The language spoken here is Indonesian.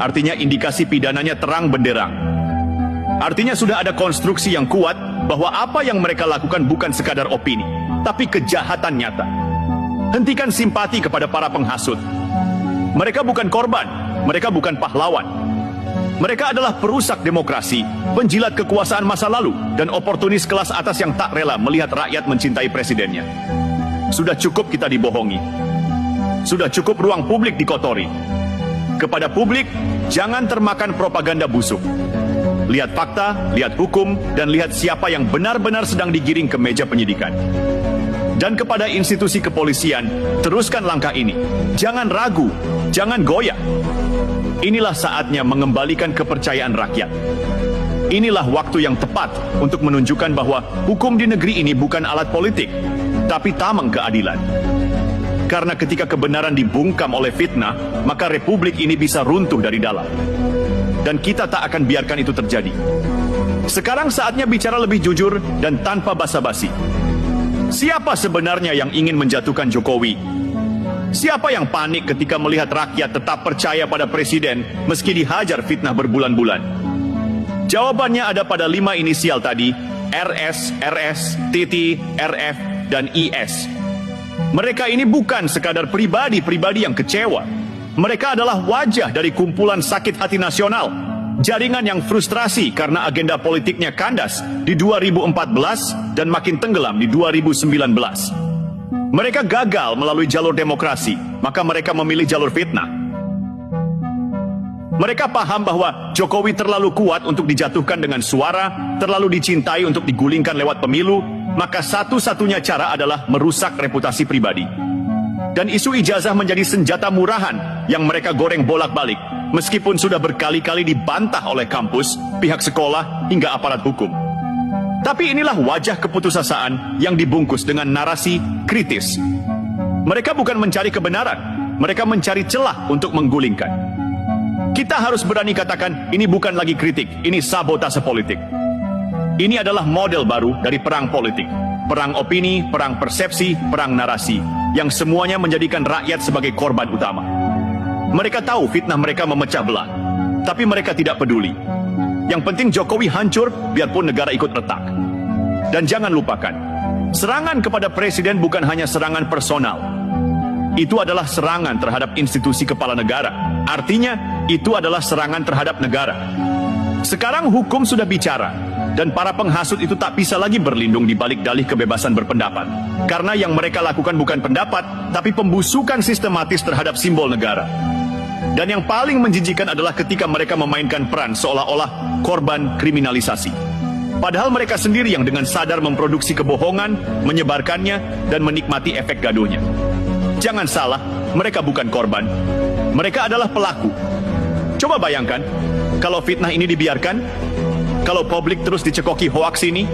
artinya indikasi pidananya terang benderang. Artinya sudah ada konstruksi yang kuat bahwa apa yang mereka lakukan bukan sekadar opini, tapi kejahatan nyata. Hentikan simpati kepada para penghasut. Mereka bukan korban, mereka bukan pahlawan. Mereka adalah perusak demokrasi, penjilat kekuasaan masa lalu, dan oportunis kelas atas yang tak rela melihat rakyat mencintai presidennya. Sudah cukup kita dibohongi. Sudah cukup ruang publik dikotori. Kepada publik, jangan termakan propaganda busuk. Lihat fakta, lihat hukum, dan lihat siapa yang benar-benar sedang digiring ke meja penyidikan. Dan kepada institusi kepolisian, teruskan langkah ini. Jangan ragu, jangan goyah. Inilah saatnya mengembalikan kepercayaan rakyat. Inilah waktu yang tepat untuk menunjukkan bahwa hukum di negeri ini bukan alat politik, tapi tameng keadilan. Karena ketika kebenaran dibungkam oleh fitnah, maka republik ini bisa runtuh dari dalam. Dan kita tak akan biarkan itu terjadi. Sekarang saatnya bicara lebih jujur dan tanpa basa-basi. Siapa sebenarnya yang ingin menjatuhkan Jokowi? Siapa yang panik ketika melihat rakyat tetap percaya pada presiden meski dihajar fitnah berbulan-bulan? Jawabannya ada pada 5 inisial tadi, RS, RS, TT, RF, dan IS. Mereka ini bukan sekadar pribadi-pribadi yang kecewa. Mereka adalah wajah dari kumpulan sakit hati nasional. Jaringan yang frustrasi karena agenda politiknya kandas di 2014 dan makin tenggelam di 2019. Mereka gagal melalui jalur demokrasi, maka mereka memilih jalur fitnah. Mereka paham bahwa Jokowi terlalu kuat untuk dijatuhkan dengan suara, terlalu dicintai untuk digulingkan lewat pemilu, maka satu-satunya cara adalah merusak reputasi pribadi. Dan isu ijazah menjadi senjata murahan yang mereka goreng bolak-balik, meskipun sudah berkali-kali dibantah oleh kampus, pihak sekolah, hingga aparat hukum. Tapi inilah wajah keputusasaan yang dibungkus dengan narasi kritis. Mereka bukan mencari kebenaran, mereka mencari celah untuk menggulingkan. Kita harus berani katakan, ini bukan lagi kritik, ini sabotase politik. Ini adalah model baru dari perang politik. Perang opini, perang persepsi, perang narasi, yang semuanya menjadikan rakyat sebagai korban utama. Mereka tahu fitnah mereka memecah belah, tapi mereka tidak peduli. Yang penting Jokowi hancur, biarpun negara ikut retak. Dan jangan lupakan, serangan kepada presiden bukan hanya serangan personal. Itu adalah serangan terhadap institusi kepala negara. Artinya, itu adalah serangan terhadap negara. Sekarang hukum sudah bicara, dan para penghasut itu tak bisa lagi berlindung di balik dalih kebebasan berpendapat. Karena yang mereka lakukan bukan pendapat, tapi pembusukan sistematis terhadap simbol negara. Dan yang paling menjijikan adalah ketika mereka memainkan peran seolah-olah korban kriminalisasi. Padahal mereka sendiri yang dengan sadar memproduksi kebohongan, menyebarkannya, dan menikmati efek gaduhnya. Jangan salah, mereka bukan korban. Mereka adalah pelaku. Coba bayangkan, kalau fitnah ini dibiarkan, kalau publik terus dicekoki hoaks ini,